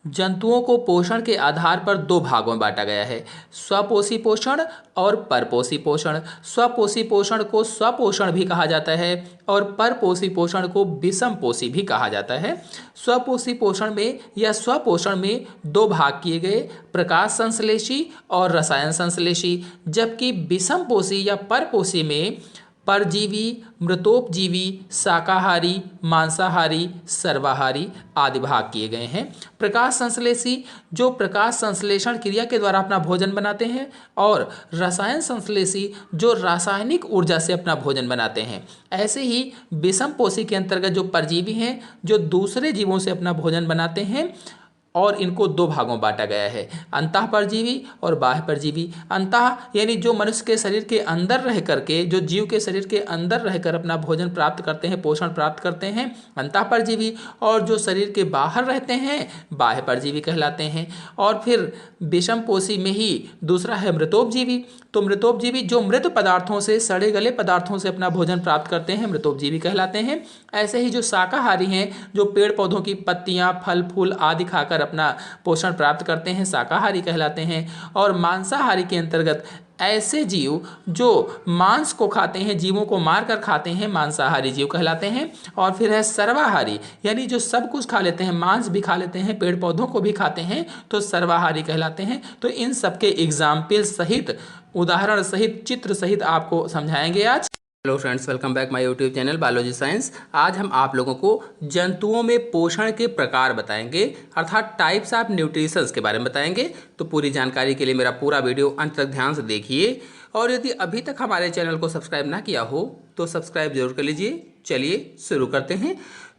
जंतुओं को पोषण के आधार पर दो भागों में बांटा गया है, स्वपोषी पोषण और परपोषी पोषण। स्वपोषी पोषण को स्वपोषण भी कहा जाता है और परपोषी पोषण को विषमपोषी भी कहा जाता है। स्वपोषी पोषण में या स्वपोषण में दो भाग किए गए, प्रकाश संश्लेषी और रसायन संश्लेषी, जबकि विषमपोषी या परपोषी में परजीवी, मृतोपजीवी, शाकाहारी, मांसाहारी, सर्वाहारी आदि भाग किए गए हैं। प्रकाश संश्लेषी जो प्रकाश संश्लेषण क्रिया के द्वारा अपना भोजन बनाते हैं और रसायन संश्लेषी जो रासायनिक ऊर्जा से अपना भोजन बनाते हैं। ऐसे ही विषमपोषी के अंतर्गत जो परजीवी हैं जो दूसरे जीवों से अपना भोजन बनाते हैं और इनको दो भागों में बांटा गया है, अंतः परजीवी और बाह्य परजीवी। अंतः यानी जो मनुष्य के शरीर के अंदर रह करके, जो जीव के शरीर के अंदर रहकर अपना भोजन प्राप्त करते हैं, पोषण प्राप्त करते हैं, अंतः परजीवी। और जो शरीर के बाहर रहते हैं बाह्य परजीवी कहलाते हैं। और फिर विषमपोषी में ही दूसरा है मृतोपजीवी। तो मृतोपजीवी जो मृत पदार्थों से, सड़े गले पदार्थों से अपना भोजन प्राप्त करते हैं, मृतोपजीवी कहलाते हैं। ऐसे ही जो शाकाहारी हैं जो पेड़ पौधों की पत्तियां, फल फूल आदि खाकर अपना पोषण प्राप्त करते हैं, शाकाहारी कहलाते हैं। और मांसाहारी के अंतर्गत ऐसे जीव जो मांस को खाते हैं, जीवों को मार कर खाते हैं, मांसाहारी जीव कहलाते हैं। और फिर है सर्वाहारी, यानी जो सब कुछ खा लेते हैं, मांस भी खा लेते हैं, पेड़ पौधों को भी खाते हैं, तो सर्वाहारी कहलाते हैं। तो इन सब के एग्जाम्पल सहित, उदाहरण सहित, चित्र सहित आपको समझाएंगे आज। Hello friends, welcome back my YouTube channel biology science. आज हम आप लोगों को जंतुओं में पोषण के प्रकार बताएंगे, अर्थात टाइप्स ऑफ न्यूट्रिशंस के बारे में बताएंगे। तो पूरी जानकारी के लिए मेरा पूरा वीडियो अंत तक ध्यान से देखिए। और यदि अभी तक हमारे चैनल को सब्सक्राइब ना किया हो तो सब्सक्राइब जरूर कर लीजिए। चलिए शुरू करते हैं।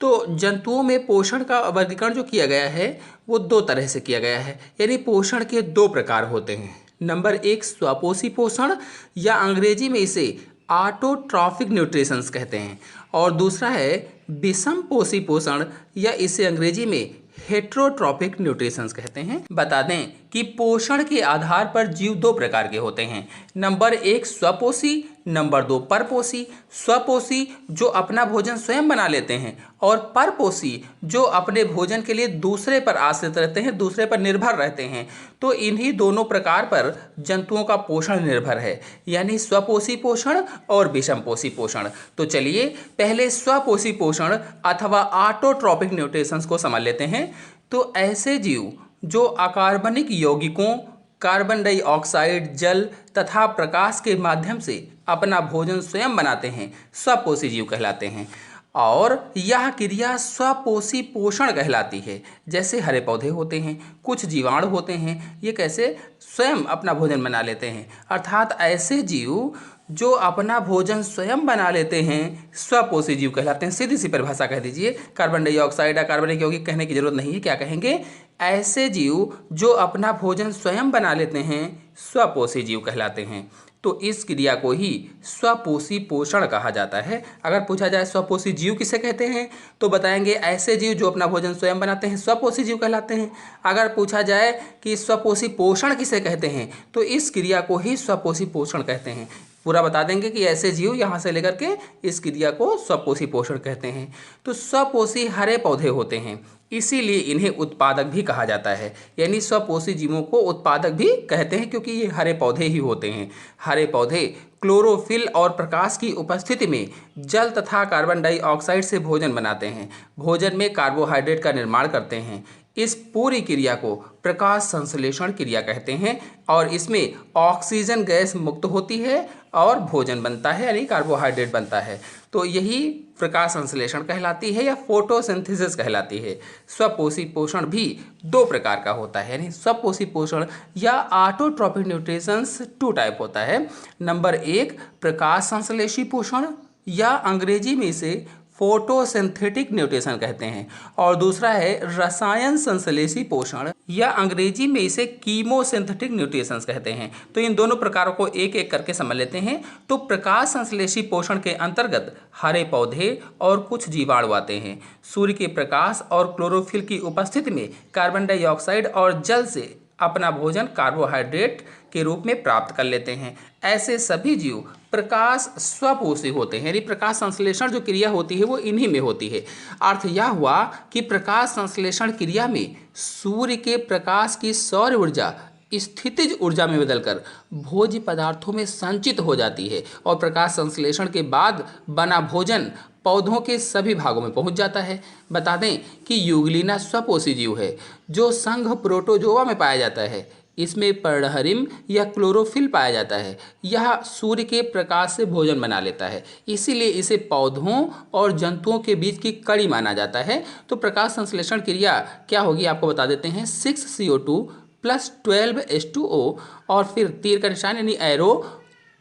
तो जंतुओं में पोषण का वर्गीकरण जो किया गया है वो दो तरह से किया गया है, यानी पोषण के दो प्रकार होते हैं। नंबर एक स्वपोषी पोषण, या अंग्रेजी में इसे ऑटोट्रॉफिक न्यूट्रिशंस कहते हैं। और दूसरा है विषमपोषी पोषण, या इसे अंग्रेजी में हेट्रोट्रॉपिक न्यूट्रिशंस कहते हैं। बता दें कि पोषण के आधार पर जीव दो प्रकार के होते हैं। नंबर एक स्वपोषी, नंबर दो परपोषी। स्वपोषी जो अपना भोजन स्वयं बना लेते हैं, और परपोषी जो अपने भोजन के लिए दूसरे पर आश्रित रहते हैं, दूसरे पर निर्भर रहते हैं। तो इन्हीं दोनों प्रकार पर जंतुओं का पोषण निर्भर है, यानी स्वपोषी पोषण और विषमपोषी पोषण। तो चलिए पहले स्वपोषी पोषण अथवा ऑटोट्रॉपिक न्यूट्रिशंस को समझ लेते हैं। तो ऐसे जीव जो अकार्बनिक यौगिकों, कार्बन डाइऑक्साइड, जल तथा प्रकाश के माध्यम से अपना भोजन स्वयं बनाते हैं, स्वपोषी जीव कहलाते हैं। और यह क्रिया स्वपोषी पोषण कहलाती है। जैसे हरे पौधे होते हैं, कुछ जीवाणु होते हैं, ये कैसे स्वयं अपना भोजन बना लेते हैं। अर्थात ऐसे जीव जो अपना भोजन स्वयं बना लेते हैं स्वपोषी जीव कहलाते हैं। सीधी सी परिभाषा कह दीजिए, कार्बन डाइऑक्साइड या कार्बनिक यौगिक कहने की जरूरत नहीं है। क्या कहेंगे? ऐसे जीव जो अपना भोजन स्वयं बना लेते हैं स्वपोषी जीव कहलाते हैं। तो इस क्रिया को ही स्वपोषी पोषण कहा जाता है। अगर पूछा जाए स्वपोषी जीव किसे कहते हैं तो बताएंगे ऐसे जीव जो अपना भोजन स्वयं बनाते हैं स्वपोषी जीव कहलाते हैं। अगर पूछा जाए कि स्वपोषी पोषण किसे कहते हैं तो इस क्रिया को ही स्वपोषी पोषण कहते हैं। पूरा बता देंगे कि ऐसे जीव यहाँ से लेकर के इस क्रिया को स्वपोषी पोषण कहते हैं। तो स्वपोषी हरे पौधे होते हैं, इसीलिए इन्हें उत्पादक भी कहा जाता है। यानी स्वपोषी जीवों को उत्पादक भी कहते हैं क्योंकि ये हरे पौधे ही होते हैं। हरे पौधे क्लोरोफिल और प्रकाश की उपस्थिति में जल तथा कार्बन डाइऑक्साइड से भोजन बनाते हैं। भोजन में कार्बोहाइड्रेट का निर्माण करते हैं। इस पूरी क्रिया को प्रकाश संश्लेषण क्रिया कहते हैं और इसमें ऑक्सीजन गैस मुक्त होती है और भोजन बनता है, यानी कार्बोहाइड्रेट बनता है। तो यही प्रकाश संश्लेषण कहलाती है या फोटोसिंथेसिस कहलाती है। स्वपोषी पोषण भी दो प्रकार का होता है, यानी स्वपोषी पोषण या ऑटोट्रॉपिक न्यूट्रिशंस टू टाइप होता है। नंबर एक प्रकाश संश्लेषी पोषण, या अंग्रेजी में इसे फोटोसिंथेटिक न्यूट्रिशन कहते हैं। और दूसरा है रसायन संश्लेषी पोषण, या अंग्रेजी में इसे कीमोसिंथेटिक न्यूट्रिशन कहते हैं। तो इन दोनों प्रकारों को एक एक करके समझ लेते हैं। तो प्रकाश संश्लेषी पोषण के अंतर्गत हरे पौधे और कुछ जीवाणु आते हैं। सूर्य के प्रकाश और क्लोरोफिल की उपस्थिति में कार्बन डाइऑक्साइड और जल से अपना भोजन कार्बोहाइड्रेट के रूप में प्राप्त कर लेते हैं। ऐसे सभी जीव प्रकाश स्वपोषी होते हैं, यानी प्रकाश संश्लेषण जो क्रिया होती है वो इन्हीं में होती है। अर्थ यह हुआ कि प्रकाश संश्लेषण क्रिया में सूर्य के प्रकाश की सौर ऊर्जा स्थितिज ऊर्जा में बदलकर भोज्य पदार्थों में संचित हो जाती है और प्रकाश संश्लेषण के बाद बना भोजन पौधों के सभी भागों में पहुंच जाता है। बता दें कि यूग्लिना स्वपोषी जीव है जो संघ प्रोटोजोआ में पाया जाता है। इसमें पर्णहरिम या क्लोरोफिल पाया जाता है। यह सूर्य के प्रकाश से भोजन बना लेता है, इसीलिए इसे पौधों और जंतुओं के बीच की कड़ी माना जाता है। तो प्रकाश संश्लेषण क्रिया क्या होगी आपको बता देते हैं। 6CO2 + 12H2O और फिर तीर का निशान यानी एरो,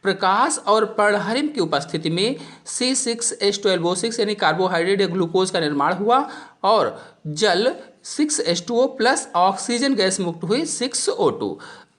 प्रकाश और पर्णहरिम की उपस्थिति में C6H12O6 यानी कार्बोहाइड्रेट या ग्लूकोज का निर्माण हुआ और जल 6H2O + ऑक्सीजन गैस मुक्त हुई 6O2।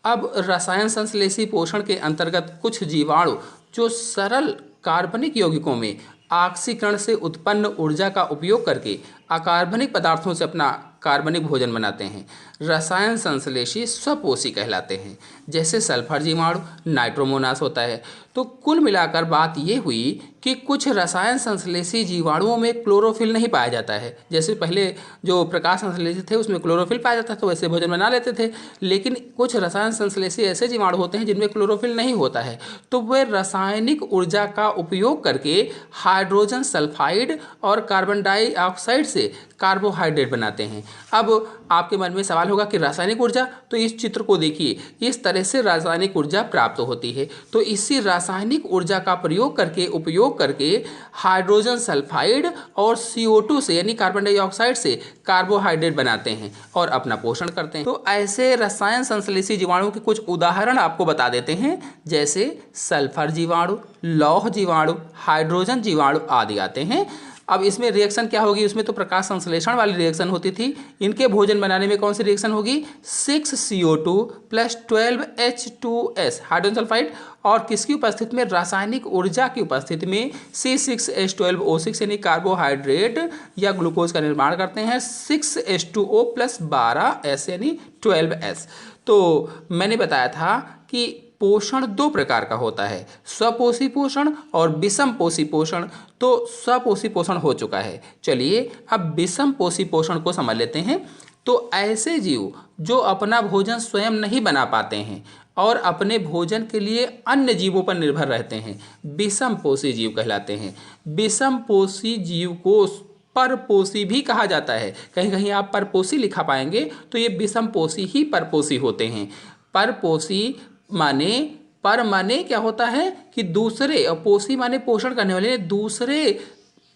अब रसायन संश्लेषी पोषण के अंतर्गत कुछ जीवाणु जो सरल कार्बनिक यौगिकों में ऑक्सीकरण से उत्पन्न ऊर्जा का उपयोग करके अकार्बनिक पदार्थों से अपना कार्बनिक भोजन बनाते हैं, रसायन संश्लेषी स्वपोषी कहलाते हैं। जैसे सल्फर जीवाणु नाइट्रोमोनास होता है। तो कुल मिलाकर बात ये हुई कि कुछ रसायन संश्लेषी जीवाणुओं में क्लोरोफिल नहीं पाया जाता है। जैसे पहले जो प्रकाश संश्लेषी थे उसमें क्लोरोफिल पाया जाता था, तो वैसे भोजन बना लेते थे। लेकिन कुछ रसायन संश्लेषी ऐसे जीवाणु होते हैं जिनमें क्लोरोफिल नहीं होता है, तो वे रासायनिक ऊर्जा का उपयोग करके हाइड्रोजन सल्फाइड और कार्बन डाइऑक्साइड से कार्बोहाइड्रेट बनाते हैं। अब आपके मन में सवाल होगा कि रासायनिक ऊर्जा, तो इस चित्र को देखिए, इस तरह से रासायनिक ऊर्जा प्राप्त होती है। तो इसी रासायनिक ऊर्जा का उपयोग करके हाइड्रोजन सल्फाइड और CO2 से यानी कार्बन डाइऑक्साइड से कार्बोहाइड्रेट बनाते हैं और अपना पोषण करते हैं। तो ऐसे रसायन संश्लेषी जीवाणुओं के कुछ उदाहरण आपको बता देते हैं, जैसे सल्फर जीवाणु, लौह जीवाणु, हाइड्रोजन जीवाणु आदि आते हैं। अब इसमें रिएक्शन क्या होगी, उसमें तो प्रकाश संश्लेषण वाली रिएक्शन होती थी। इनके भोजन बनाने में कौन सी रिएक्शन होगी, 6CO2 + 12H2S हाइड्रोजन सल्फाइड और किसकी उपस्थिति में, रासायनिक ऊर्जा की उपस्थिति में C6H12O6 यानी कार्बोहाइड्रेट या ग्लूकोज का निर्माण करते हैं 6H2O + 12S यानी 12S। तो मैंने बताया था कि पोषण दो प्रकार का होता है, स्वपोषी पोषण और विषम पोषी पोषण। तो स्वपोषी पोषण हो चुका है, चलिए अब विषम पोषी पोषण को समझ लेते हैं। तो ऐसे जीव जो अपना भोजन स्वयं नहीं बना पाते हैं और अपने भोजन के लिए अन्य जीवों पर निर्भर रहते हैं, विषम पोषी जीव कहलाते हैं। विषम पोषी जीव को परपोषी भी कहा जाता है। कहीं कहीं आप परपोषी लिखा पाएंगे, तो ये विषम पोषी ही परपोषी होते हैं। परपोषी माने क्या होता है कि दूसरे, और पोषी माने पोषण करने वाले, दूसरे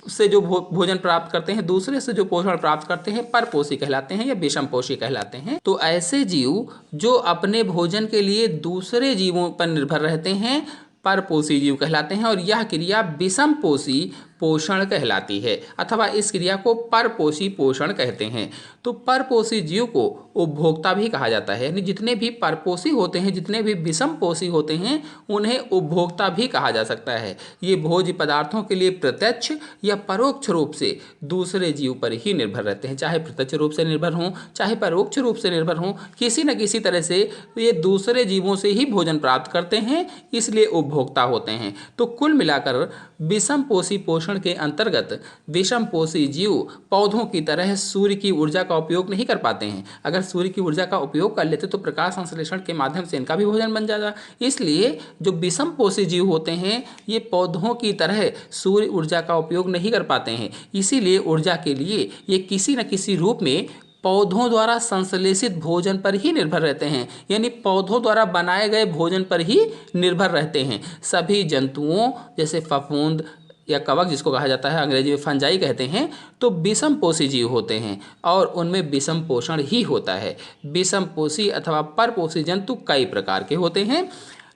से जो भोजन प्राप्त करते हैं, दूसरे से जो पोषण प्राप्त करते हैं, परपोषी कहलाते हैं या विषम पोषी कहलाते हैं। तो ऐसे जीव जो अपने भोजन के लिए दूसरे जीवों पर निर्भर रहते हैं, परपोषी जीव कहलाते हैं और यह क्रिया विषम पोषी पोषण कहलाती है अथवा इस क्रिया को परपोषी पोषण कहते हैं। तो परपोषी जीव को उपभोक्ता भी कहा जाता है, यानी जितने भी परपोषी होते हैं, जितने भी विषम पोषी होते हैं, उन्हें उपभोक्ता भी कहा जा सकता है। ये भोज्य पदार्थों के लिए प्रत्यक्ष या परोक्ष रूप से दूसरे जीव पर ही निर्भर रहते हैं, चाहे प्रत्यक्ष रूप से निर्भर हों चाहे परोक्ष रूप से निर्भर हों, किसी न किसी तरह से ये दूसरे जीवों से ही भोजन प्राप्त करते हैं, इसलिए उपभोक्ता होते हैं। तो कुल मिलाकर विषम पोषी पोषण के अंतर्गत विषम पोषी जीव पौधों की तरह सूर्य की ऊर्जा का उपयोग नहीं कर पाते हैं। अगर सूर्य की ऊर्जा का उपयोग कर लेते तो प्रकाश संश्लेषण के माध्यम से इनका भी भोजन बन जाता। इसलिए जो विषम पोषी जीव होते हैं ये पौधों की तरह सूर्य ऊर्जा का उपयोग नहीं कर पाते हैं, इसीलिए ऊर्जा के लिए ये किसी न किसी रूप में पौधों द्वारा संश्लेषित भोजन पर ही निर्भर रहते हैं, यानी पौधों द्वारा बनाए गए भोजन पर ही निर्भर रहते हैं। सभी जंतुओं जैसे फफूंद या कवक जिसको कहा जाता है, अंग्रेजी में फंजाई कहते हैं, तो विषम पोषी जीव होते हैं और उनमें विषम पोषण ही होता है। विषम पोषी अथवा परपोषी जंतु कई प्रकार के होते हैं।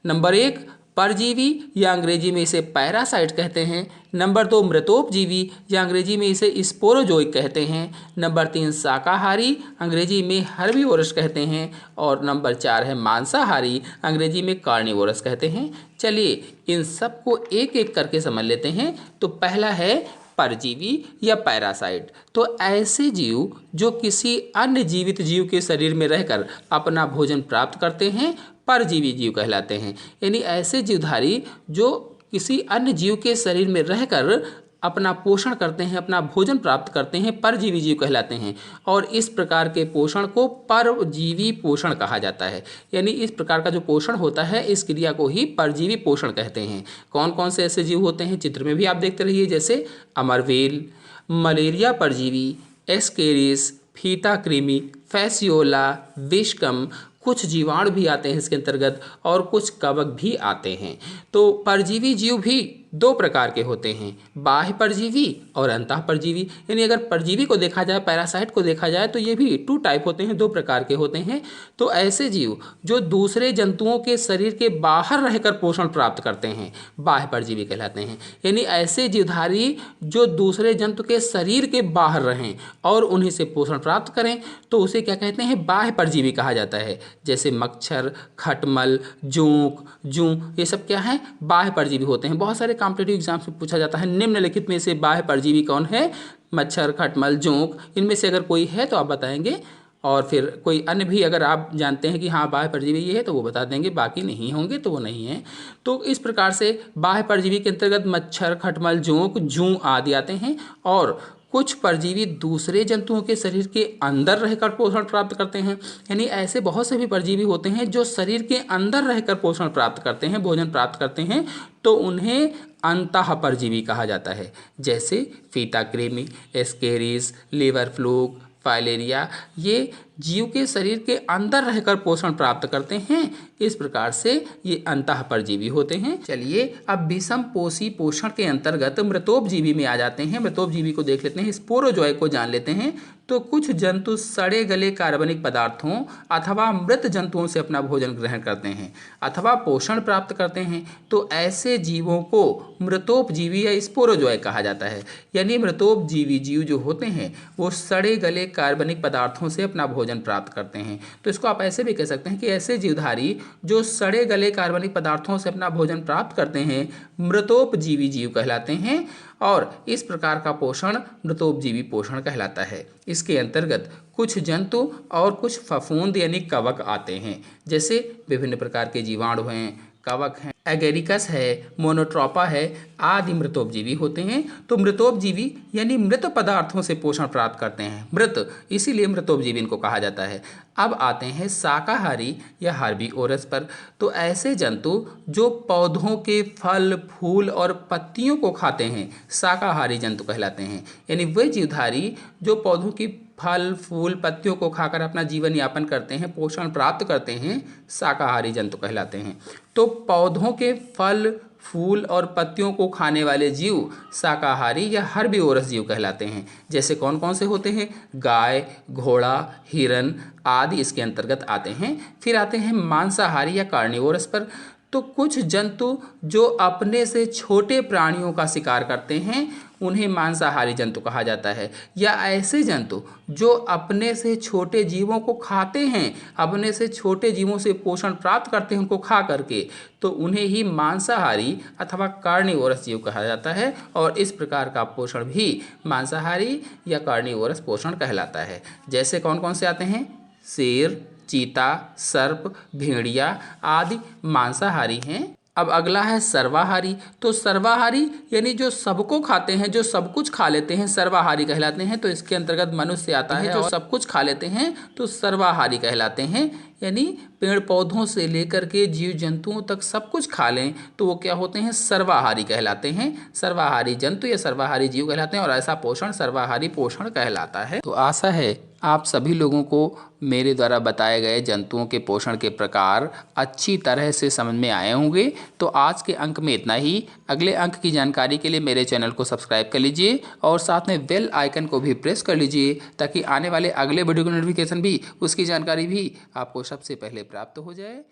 नंबर 1 परजीवी या अंग्रेजी में इसे पैरासाइट कहते हैं। नंबर 2 मृतोपजीवी या अंग्रेजी में इसे स्पोरोजोइक कहते हैं। नंबर 3 शाकाहारी, अंग्रेजी में हर्बीवोरस कहते हैं। और नंबर 4 है मांसाहारी, अंग्रेजी में कार्निवोरस कहते हैं। चलिए इन सब को एक एक करके समझ लेते हैं। तो पहला है परजीवी या पैरासाइट। तो ऐसे जीव जो किसी अन्य जीवित जीव के शरीर में रहकर अपना भोजन प्राप्त करते हैं परजीवी जीव कहलाते हैं, यानी ऐसे जीवधारी जो किसी अन्य जीव के शरीर में रहकर अपना पोषण करते हैं, अपना भोजन प्राप्त करते हैं, परजीवी जीव कहलाते हैं। और इस प्रकार के पोषण को परजीवी पोषण कहा जाता है। यानी इस प्रकार का जो पोषण होता है, इस क्रिया को ही परजीवी पोषण कहते हैं। कौन कौन से ऐसे जीव होते हैं चित्र में भी आप देखते रहिए, जैसे अमरवेल, मलेरिया परजीवी, एस्केरिस, फीता कृमि, फैसियोला, विषकम, कुछ जीवाणु भी आते हैं इसके अंतर्गत और कुछ कवक भी आते हैं। तो परजीवी जीव भी दो प्रकार के होते हैं, बाह्य परजीवी और अंतः परजीवी। यानी अगर परजीवी को देखा जाए, पैरासाइट को देखा जाए, तो ये भी 2 टाइप होते हैं, 2 प्रकार के होते हैं। तो ऐसे जीव जो दूसरे जंतुओं के शरीर के बाहर रहकर पोषण प्राप्त करते हैं, बाह्य परजीवी कहलाते हैं। यानी ऐसे जीवधारी जो दूसरे जंतु के शरीर के बाहर रहें और उन्हीं से पोषण प्राप्त करें, तो उसे क्या कहते हैं, बाह्य परजीवी कहा जाता है। जैसे मच्छर, खटमल, जोंक, जूं, ये सब क्या है, बाह्य परजीवी होते हैं। बहुत सारे कॉम्पिटिटिव एग्जाम्स में पूछा जाता है, निम्नलिखित में से बाह्य परजीवी कौन है? मच्छर, खटमल, जोंक, इनमें से अगर कोई है तो आप बताएंगे, और फिर कोई अन्य भी अगर आप जानते हैं कि हाँ बाह्य परजीवी ये है तो वो बता देंगे, बाकी नहीं होंगे तो वो नहीं है। तो इस प्रकार से बाह्य परजीवी के अंतर्गत मच्छर, खटमल, जोंक, जूं आदि आते हैं। और कुछ परजीवी दूसरे जंतुओं के शरीर के अंदर रहकर पोषण प्राप्त करते हैं। यानी ऐसे बहुत से भी परजीवी होते हैं जो शरीर के अंदर रहकर पोषण प्राप्त करते हैं, भोजन प्राप्त करते हैं, तो उन्हें अंतः परजीवी कहा जाता है। जैसे फीता कृमि, एस्केरिस, लीवर फ्लूक, फाइलेरिया, ये जीव के शरीर के अंदर रहकर पोषण प्राप्त करते हैं। इस प्रकार से ये अंतः परजीवी होते हैं। चलिए अब विषम पोषी पोषण के अंतर्गत मृतोपजीवी में आ जाते हैं। मृतोपजीवी को देख लेते हैं, स्पोरोजोय को जान लेते हैं। तो कुछ जंतु सड़े गले कार्बनिक पदार्थों अथवा मृत जंतुओं से अपना भोजन ग्रहण करते हैं अथवा पोषण प्राप्त करते हैं। तो ऐसे जीवों को मृतोपजीवी या स्पोरोजोय कहा जाता है। यानी मृतोपजीवी जीव जो होते हैं वो सड़े गले कार्बनिक पदार्थों से अपना भोजन प्राप्त करते हैं। तो इसको आप ऐसे भी कह सकते हैं कि ऐसे जीवधारी जो सड़े गले कार्बनिक पदार्थों से अपना भोजन प्राप्त करते हैं, मृतोपजीवी जीव कहलाते हैं। और इस प्रकार का पोषण मृतोपजीवी पोषण कहलाता है। इसके अंतर्गत कुछ जंतु और कुछ फफूंद यानी कवक आते हैं। जैसे विभिन्न प्रकार के जीवाणु हैं, कवक हैं, एगेरिकस है, मोनोट्रोपा है, आदि मृतोपजीवी होते हैं। तो मृतोपजीवी यानी मृत पदार्थों से पोषण प्राप्त करते हैं, मृत, इसीलिए मृतोपजीवी इनको कहा जाता है। अब आते हैं शाकाहारी या हर्बीवोरस पर। तो ऐसे जंतु जो पौधों के फल, फूल और पत्तियों को खाते हैं, शाकाहारी जंतु कहलाते हैं। यानी वे जीवधारी जो पौधों की फल, फूल, पत्तियों को खाकर अपना जीवन यापन करते हैं, पोषण प्राप्त करते हैं, शाकाहारी जंतु कहलाते हैं। तो पौधों के फल, फूल और पत्तियों को खाने वाले जीव शाकाहारी या हर्बीवोरस जीव कहलाते हैं। जैसे कौन कौन से होते हैं? गाय, घोड़ा, हिरन आदि इसके अंतर्गत आते हैं। फिर आते हैं मांसाहारी या कार्निवोरस पर। तो कुछ जंतु जो अपने से छोटे प्राणियों का शिकार करते हैं उन्हें मांसाहारी जंतु कहा जाता है। या ऐसे जंतु जो अपने से छोटे जीवों को खाते हैं, अपने से छोटे जीवों से पोषण प्राप्त करते हैं उनको खा करके, तो उन्हें ही मांसाहारी अथवा कार्निवोरस जीव कहा जाता है। और इस प्रकार का पोषण भी मांसाहारी या कार्निवोरस पोषण कहलाता है। जैसे कौन कौन से आते हैं? शेर, चीता, सर्प, भेड़िया आदि मांसाहारी हैं। अब अगला है सर्वाहारी। तो सर्वाहारी यानी जो सबको खाते हैं, जो सब कुछ खा लेते हैं, सर्वाहारी कहलाते हैं। तो इसके अंतर्गत मनुष्य आता है, जो सब कुछ खा लेते हैं तो सर्वाहारी कहलाते हैं। यानी पेड़ पौधों से लेकर के जीव जंतुओं तक सब कुछ खा लें तो वो क्या होते हैं? सर्वाहारी कहलाते हैं। सर्वाहारी जंतु या सर्वाहारी जीव कहलाते हैं और ऐसा पोषण सर्वाहारी पोषण कहलाता है। तो आशा है आप सभी लोगों को मेरे द्वारा बताए गए जंतुओं के पोषण के प्रकार अच्छी तरह से समझ में आए होंगे। तो आज के अंक में इतना ही। अगले अंक की जानकारी के लिए मेरे चैनल को सब्सक्राइब कर लीजिए और साथ में बेल आइकन को भी प्रेस कर लीजिए ताकि आने वाले अगले वीडियो की नोटिफिकेशन भी, उसकी जानकारी भी आपको सबसे पहले प्राप्त हो जाए।